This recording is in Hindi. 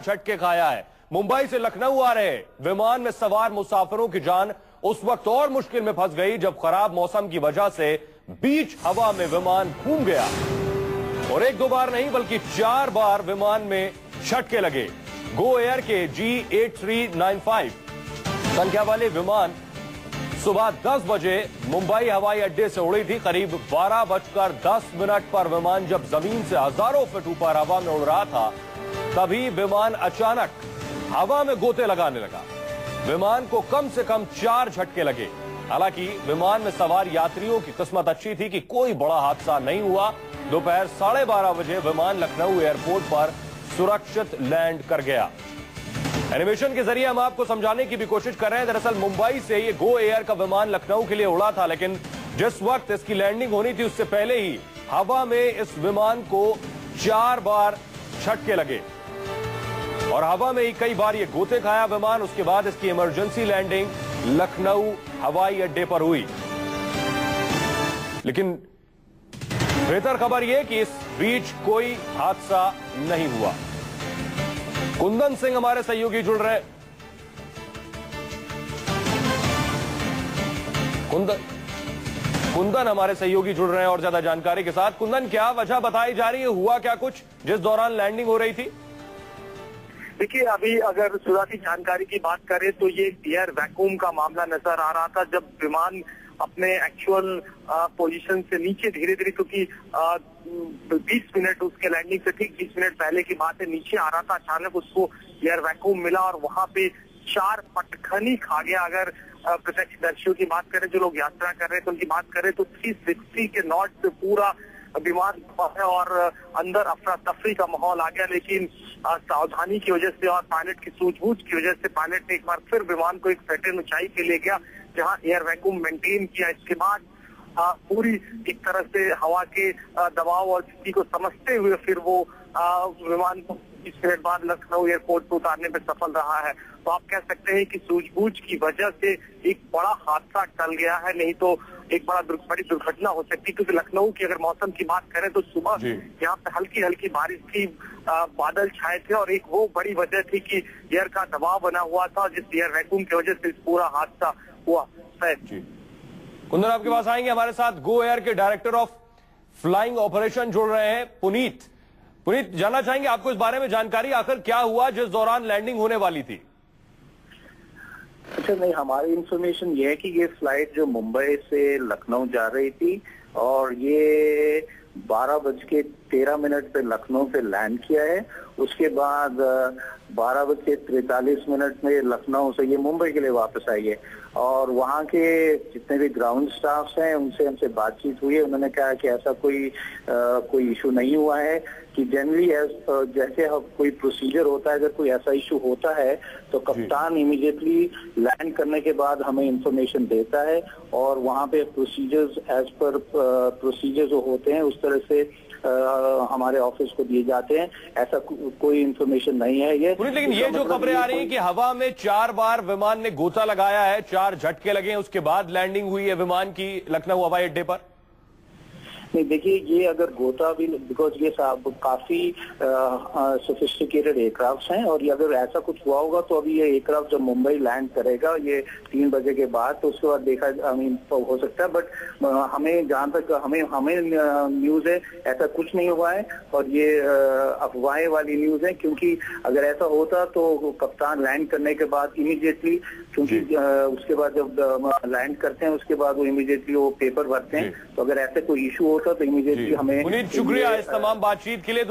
झटके खाया है। मुंबई से लखनऊ आ रहे विमान में सवार मुसाफिरों की जान उस वक्त और मुश्किल में फंस गई जब खराब मौसम की वजह से बीच हवा में विमान घूम गया और एक दो बार नहीं बल्कि 4 बार विमान में झटके लगे। गो एयर के G8395 संख्या वाले विमान सुबह 10 बजे मुंबई हवाई अड्डे से उड़ी थी। करीब 12:10 पर विमान जब जमीन से हजारों फीट ऊपर हवा में उड़ रहा था तभी विमान अचानक हवा में गोते लगाने लगा। विमान को कम से कम 4 झटके लगे। हालांकि विमान में सवार यात्रियों की किस्मत अच्छी थी कि कोई बड़ा हादसा नहीं हुआ। दोपहर 12:30 बजे विमान लखनऊ एयरपोर्ट पर सुरक्षित लैंड कर गया। एनिमेशन के जरिए हम आपको समझाने की भी कोशिश कर रहे हैं। दरअसल मुंबई से ये गो एयर का विमान लखनऊ के लिए उड़ा था, लेकिन जिस वक्त इसकी लैंडिंग होनी थी उससे पहले ही हवा में इस विमान को 4 बार झटके लगे और हवा में ही कई बार ये गोते खाया विमान। उसके बाद इसकी इमरजेंसी लैंडिंग लखनऊ हवाई अड्डे पर हुई। लेकिन बेहतर खबर यह कि इस बीच कोई हादसा नहीं हुआ। कुंदन सिंह हमारे सहयोगी जुड़ रहे। कुंदन हमारे सहयोगी जुड़ रहे हैं और ज्यादा जानकारी के साथ। कुंदन, क्या वजह बताई जा रही है, हुआ क्या कुछ जिस दौरान लैंडिंग हो रही थी? देखिए, अभी अगर शुरुआती जानकारी की बात करें तो ये एयर वैक्यूम का मामला नजर आ रहा था। जब विमान अपने एक्चुअल पोजीशन से नीचे धीरे धीरे, क्योंकि 20 मिनट उसके लैंडिंग से ठीक 20 मिनट पहले की बात है, नीचे आ रहा था, अचानक उसको एयर वैक्यूम मिला और वहां पे 4 पटखनी खा गया। अगर प्रत्यक्षदर्शियों की बात करें, जो लोग यात्रा कर रहे थे उनकी बात करें तो 360 के नॉट से पूरा विमान है और अंदर अफरा तफरी का माहौल आ गया। लेकिन सावधानी की वजह से और पायलट की सूझबूझ की वजह से पायलट ने एक बार फिर विमान को एक सर्टेन ऊंचाई पे ले गया जहां एयर वैक्यूम मेंटेन किया। इसके बाद पूरी एक तरह से हवा के दबाव और स्थिति को समझते हुए फिर वो विमान को 20 मिनट बाद लखनऊ एयरपोर्ट पर उतारने में सफल रहा है। तो आप कह सकते हैं कि सूझबूझ की वजह से एक बड़ा हादसा टल गया है, नहीं तो एक बड़ी दुर्घटना हो सकती। क्योंकि लखनऊ की अगर मौसम की बात करें तो सुबह यहाँ पे हल्की हल्की बारिश थी, बादल छाए थे और एक वो बड़ी वजह थी कि एयर का दबाव बना हुआ था जिस एयर वैक्यूम की वजह से पूरा हादसा हुआ। कुंदन, आपके पास आएंगे। हमारे साथ गो एयर के डायरेक्टर ऑफ फ्लाइंग ऑपरेशन जुड़ रहे हैं पुनीत। जानना चाहेंगे आपको इस बारे में जानकारी, आखिर क्या हुआ जिस दौरान लैंडिंग होने वाली थी? अच्छा, नहीं, हमारी इंफॉर्मेशन ये है कि ये फ्लाइट जो मुंबई से लखनऊ जा रही थी और ये 12:13 पे लखनऊ पे लैंड किया है। उसके बाद 12:43 में लखनऊ से ये मुंबई के लिए वापस आई है और वहाँ के जितने भी ग्राउंड स्टाफ्स हैं उनसे हमसे बातचीत हुई है। उन्होंने कहा कि ऐसा कोई इशू नहीं हुआ है, कि जनरली जैसे कोई प्रोसीजर होता है, अगर कोई ऐसा इशू होता है तो कप्तान इमीडिएटली लैंड करने के बाद हमें इंफॉर्मेशन देता है और वहाँ पे प्रोसीजर्स एज पर प्रोसीजर जो होते हैं उस तरह से हमारे ऑफिस को दिए जाते हैं। ऐसा कोई इंफॉर्मेशन नहीं है ये। लेकिन ये जो खबरें आ रही हैं कि हवा में 4 बार विमान ने गोता लगाया है, 4 झटके लगे हैं, उसके बाद लैंडिंग हुई है विमान की लखनऊ हवाई अड्डे पर। नहीं, देखिए, ये अगर गोता भी, बिकॉज ये काफी सोफिस्टिकेटेड एयरक्राफ्ट हैं और ये अगर ऐसा कुछ हुआ होगा तो अभी ये एयरक्राफ्ट जब मुंबई लैंड करेगा ये 3 बजे के बाद, तो उसके बाद देखा हो सकता है। बट हमें जहाँ तक हमें न्यूज है ऐसा कुछ नहीं हुआ है और ये अफवाहें वाली न्यूज है। क्योंकि अगर ऐसा होता तो कप्तान लैंड करने के बाद इमीडिएटली, क्योंकि उसके बाद जब लैंड करते हैं उसके बाद वो इमीडिएटली वो पेपर भरते हैं, तो अगर ऐसे कोई इशू होता तो इमीडिएटली हमें। शुक्रिया इस तमाम बातचीत के लिए।